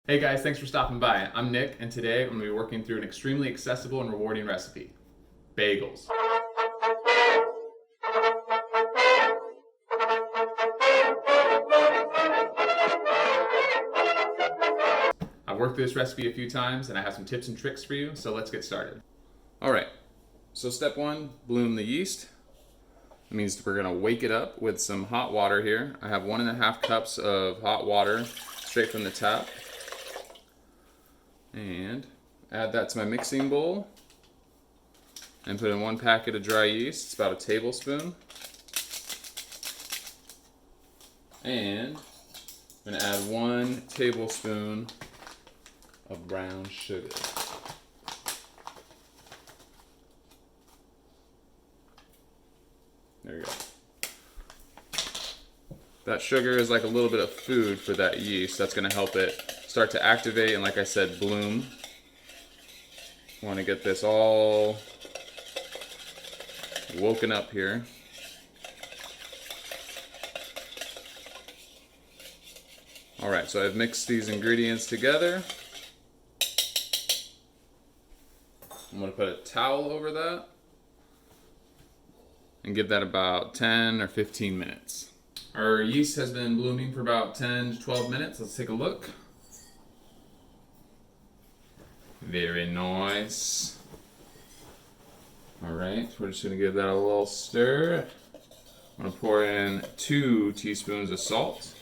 Hey guys, thanks for stopping by. I'm Nick, and today I'm going to be working through an extremely accessible and rewarding recipe, bagels. I've worked through this recipe a few times, and I have some tips and tricks for you, so let's get started. Alright, so step one, bloom the yeast. That means we're going to wake it up with some hot water here. I have 1.5 cups of hot water straight from the tap. And add that to my mixing bowl. And put in 1 packet of dry yeast. It's about a tablespoon. And I'm going to add 1 tablespoon of brown sugar. There you go. That sugar is like a little bit of food for that yeast. That's going to help it start to activate and, like I said, bloom. Want to get this all woken up here. Alright, so I've mixed these ingredients together. I'm going to put a towel over that and give that about 10 or 15 minutes. Our yeast has been blooming for about 10 to 12 minutes. Let's take a look. Very nice. Alright, we're just going to give that a little stir. I'm going to pour in 2 teaspoons of salt.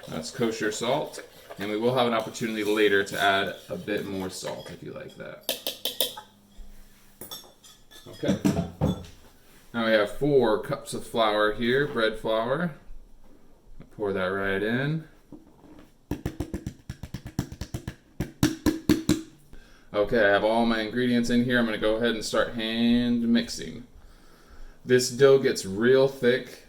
That's kosher salt. And we will have an opportunity later to add a bit more salt if you like that. Okay. Now we have 4 cups of flour here, bread flour. Pour that right in. Okay, I have all my ingredients in here. I'm going to go ahead and start hand mixing. This dough gets real thick.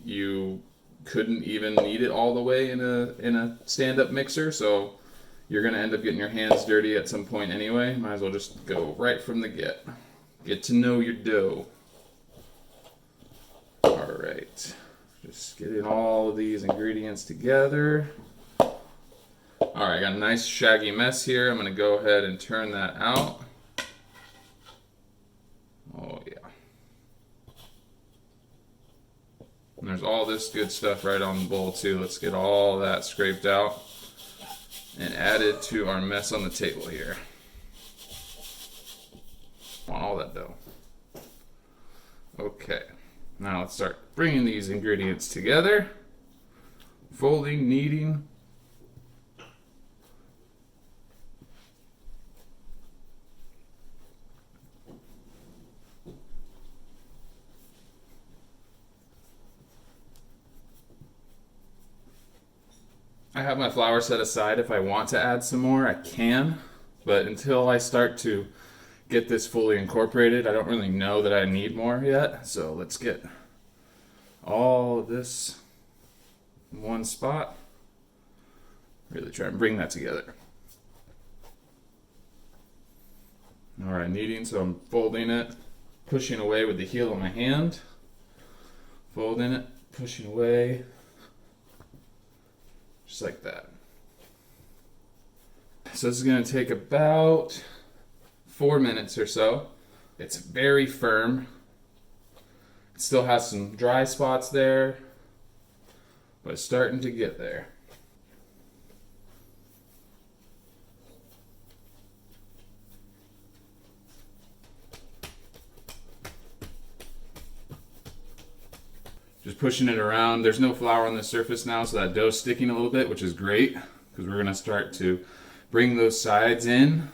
You couldn't even knead it all the way in a stand-up mixer, so you're going to end up getting your hands dirty at some point anyway. Might as well just go right from the get. Get to know your dough. Alright, just getting all of these ingredients together. Alright, I got a nice shaggy mess here. I'm going to go ahead and turn that out. Oh yeah. And there's all this good stuff right on the bowl too. Let's get all that scraped out and added to our mess on the table here. Want all that dough. Okay, now let's start bringing these ingredients together. Folding, kneading. I have my flour set aside. If I want to add some more, I can. But until I start to get this fully incorporated, I don't really know that I need more yet. So let's get all of this in one spot. Really try and bring that together. Alright, kneading, so I'm folding it, pushing away with the heel of my hand. Folding it, pushing away. Just like that. So this is going to take about 4 minutes or so. It's very firm. It still has some dry spots there, but it's starting to get there. Just pushing it around. There's no flour on the surface now, so that dough's sticking a little bit, which is great, because we're going to start to bring those sides in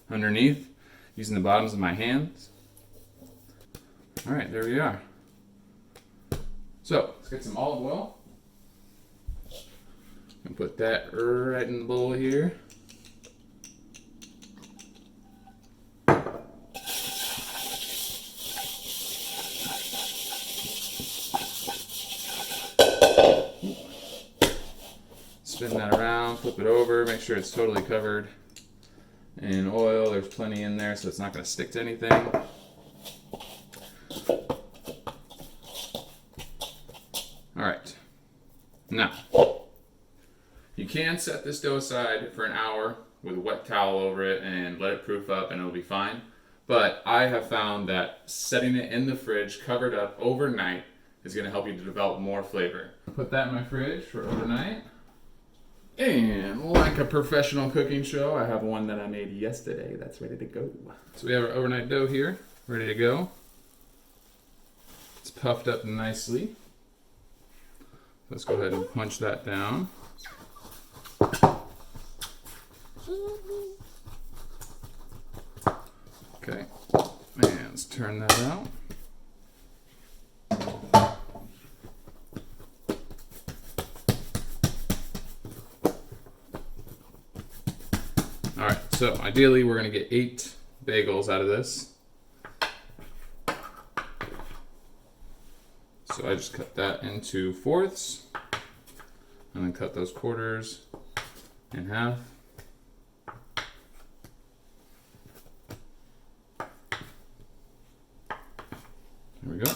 underneath using the bottoms of my hands. Alright, there we are. So, let's get some olive oil. And put that right in the bowl here. Spin that around, flip it over, make sure it's totally covered in oil. There's plenty in there, so it's not going to stick to anything. Alright, now You can set this dough aside for an hour with a wet towel over it and let it proof up and it'll be fine. But I have found that setting it in the fridge covered up overnight is going to help you to develop more flavor. Put that in my fridge for overnight. And like a professional cooking show, I have one that I made yesterday that's ready to go. So we have our overnight dough here, ready to go. It's puffed up nicely. Let's go ahead and punch that down. Okay, and let's turn that out. All right, so ideally we're going to get 8 bagels out of this. So I just cut that into fourths and then cut those quarters in half. There we go.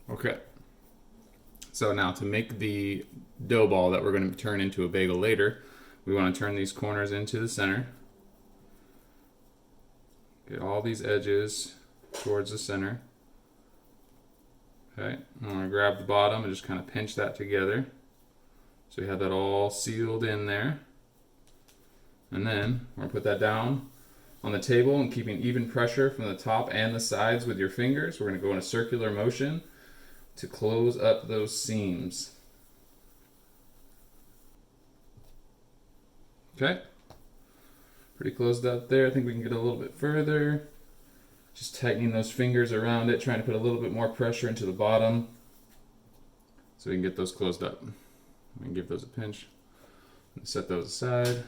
Okay. So now to make the dough ball that we're going to turn into a bagel later, we want to turn these corners into the center. Get all these edges towards the center. Okay, I'm going to grab the bottom and just kind of pinch that together. So we have that all sealed in there. And then we're going to put that down on the table and keeping even pressure from the top and the sides with your fingers. We're going to go in a circular motion to close up those seams. Okay, pretty closed up there. I think we can get a little bit further. Just tightening those fingers around it, trying to put a little bit more pressure into the bottom so we can get those closed up. We can give those a pinch. Set those aside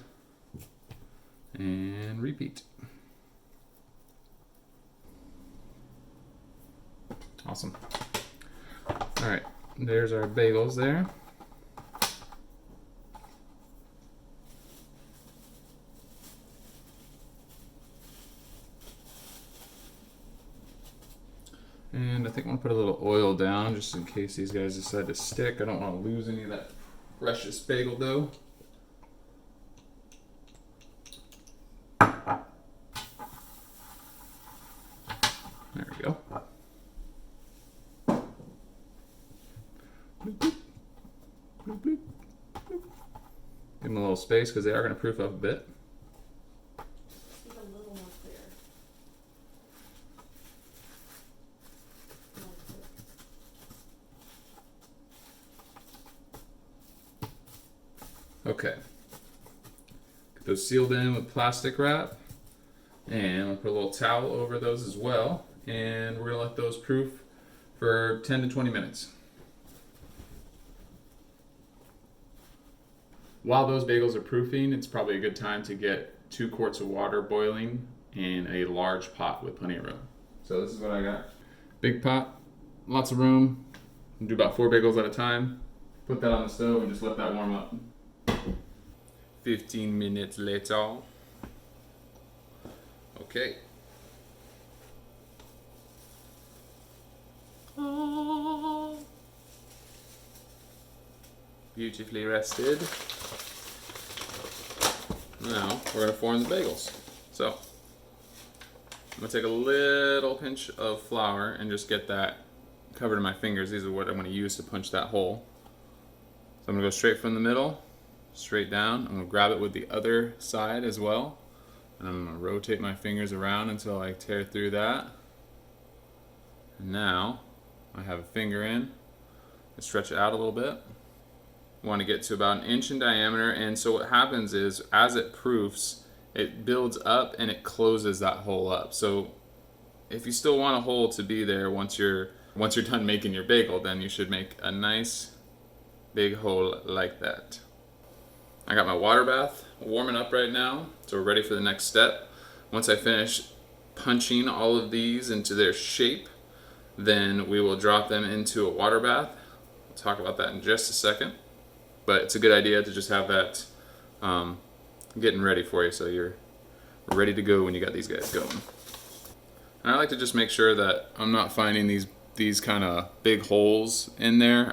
and repeat. Awesome. All right, there's our bagels there. And I think I'm gonna put a little oil down just in case these guys decide to stick. I don't want to lose any of that precious bagel dough. There we go. Bloop, bloop. Bloop, bloop. Bloop. Give them a little space because they are going to proof up a bit. Speak a little more clear. Okay. Get those sealed in with plastic wrap. And we'll put a little towel over those as well. And we're going to let those proof for 10 to 20 minutes. While those bagels are proofing, it's probably a good time to get 2 quarts of water boiling in a large pot with plenty of room. So this is what I got. Big pot, lots of room. Do about 4 bagels at a time. Put that on the stove and just let that warm up. 15 minutes later. Okay. Beautifully rested. Now we're going to form the bagels. So I'm going to take a little pinch of flour and just get that covered in my fingers. These are what I'm going to use to punch that hole. So I'm going to go straight from the middle, straight down. I'm going to grab it with the other side as well. And I'm going to rotate my fingers around until I tear through that. And now I have a finger in. I stretch it out a little bit. Want to get to about 1 inch in diameter, and so what happens is as it proofs, it builds up and it closes that hole up. So if you still want a hole to be there once you're done making your bagel, then you should make a nice big hole like that. I got my water bath warming up right now, so we're ready for the next step. Once I finish punching all of these into their shape, then we will drop them into a water bath. We'll talk about that in just a second. But it's a good idea to just have that getting ready for you so you're ready to go when you got these guys going. And I like to just make sure that I'm not finding these kind of big holes in there.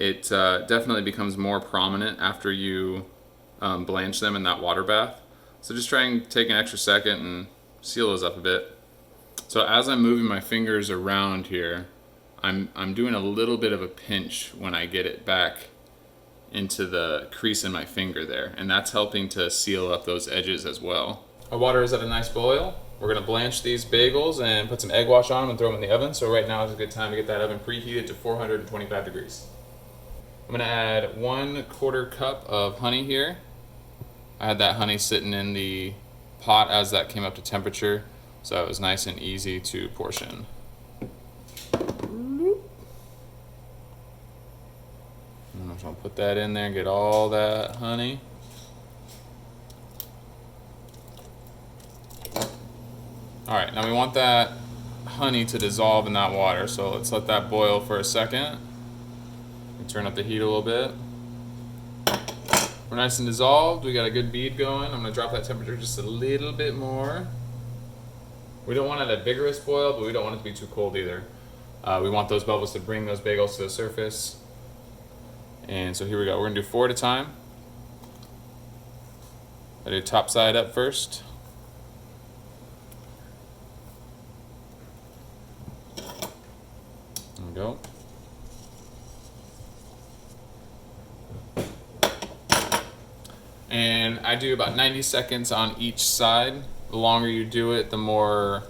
it definitely becomes more prominent after you blanch them in that water bath. So just try and take an extra second and seal those up a bit. So as I'm moving my fingers around here, I'm doing a little bit of a pinch when I get it back into the crease in my finger there, and that's helping to seal up those edges as well. Our water is at a nice boil. We're gonna blanch these bagels and put some egg wash on them and throw them in the oven. So right now is a good time to get that oven preheated to 425 degrees. I'm gonna add 1/4 cup of honey here. I had that honey sitting in the pot as that came up to temperature, so it was nice and easy to portion. I'm just gonna put that in there and get all that honey. All right, now we want that honey to dissolve in that water, so let's let that boil for a second. Turn up the heat a little bit. We're nice and dissolved. We got a good bead going. I'm gonna drop that temperature just a little bit more. We don't want it a vigorous boil, but we don't want it to be too cold either. We want those bubbles to bring those bagels to the surface. And so here we go. We're gonna do 4 at a time. I do top side up first. There we go. And I do about 90 seconds on each side. The longer you do it, the more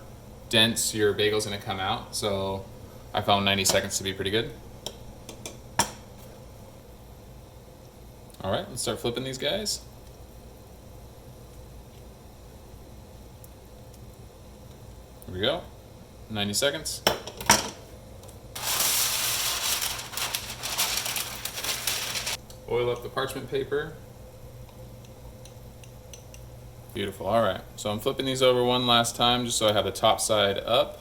dense your bagel's gonna come out. So I found 90 seconds to be pretty good. All right, let's start flipping these guys. Here we go, 90 seconds. Oil up the parchment paper. Beautiful, all right. So I'm flipping these over one last time just so I have the top side up.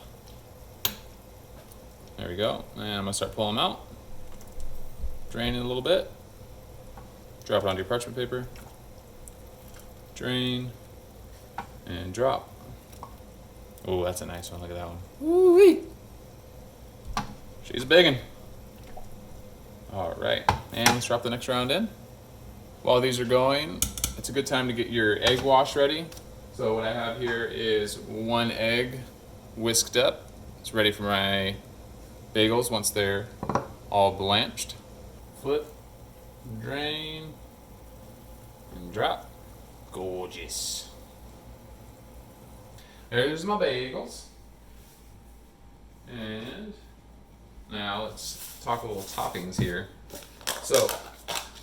There we go, and I'm gonna start pulling them out. Drain it a little bit. Drop it onto your parchment paper. Drain, and drop. Oh, that's a nice one, look at that one. Woo-wee. She's a big one. All right, and let's drop the next round in. While these are going, it's a good time to get your egg wash ready. So what I have here is 1 egg whisked up. It's ready for my bagels once they're all blanched. Flip, drain, and drop. Gorgeous. There's my bagels. And now let's talk a little toppings here. So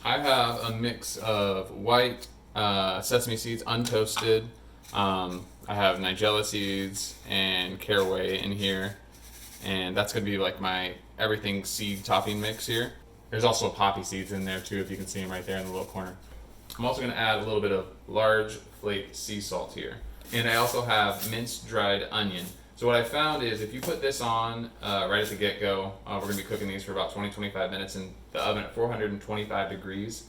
I have a mix of white sesame seeds untoasted. I have nigella seeds and caraway in here, and that's gonna be like my everything seed topping mix here. There's also poppy seeds in there too, if you can see them right there in the little corner. I'm also gonna add a little bit of large flaked sea salt here. And I also have minced dried onion. So what I found is if you put this on right at the get-go, we're gonna be cooking these for about 20-25 minutes in the oven at 425 degrees,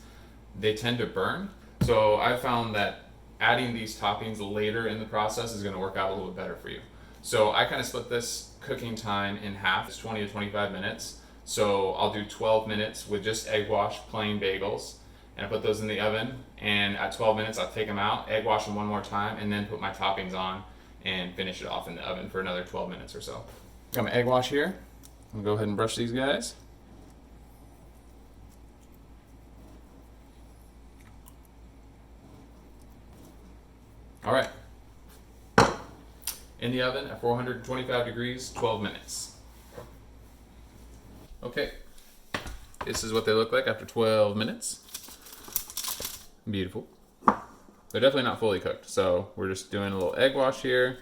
they tend to burn. So I found that adding these toppings later in the process is gonna work out a little bit better for you. So I kind of split this cooking time in half. It's 20 to 25 minutes. So I'll do 12 minutes with just egg wash plain bagels, and I put those in the oven, and at 12 minutes I'll take them out, egg wash them one more time, and then put my toppings on and finish it off in the oven for another 12 minutes or so. Got my egg wash here. I'm gonna go ahead and brush these guys. All right. In the oven at 425 degrees, 12 minutes. Okay, this is what they look like after 12 minutes. Beautiful. They're definitely not fully cooked, so we're just doing a little egg wash here.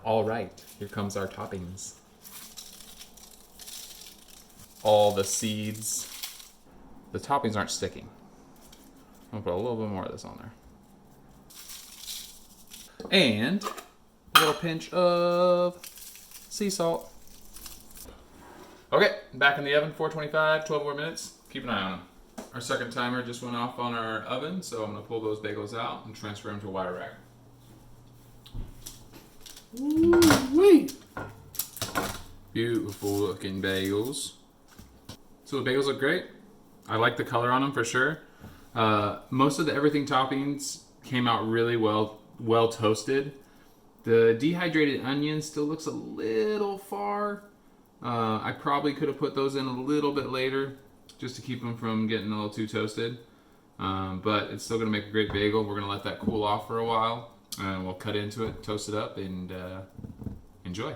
All right, here comes our toppings. All the seeds. The toppings aren't sticking. I'm gonna put a little bit more of this on there. And a little pinch of sea salt. Okay, back in the oven, 425, 12 more minutes. Keep an eye on them. Our second timer just went off on our oven, so I'm gonna pull those bagels out and transfer them to a wire rack. Ooh-wee. Beautiful looking bagels. So the bagels look great. I like the color on them for sure. Most of the everything toppings came out really well toasted. The dehydrated onion still looks a little far. I probably could have put those in a little bit later just to keep them from getting a little too toasted. But it's still going to make a great bagel. We're going to let that cool off for a while. And we'll cut into it, toast it up, and enjoy.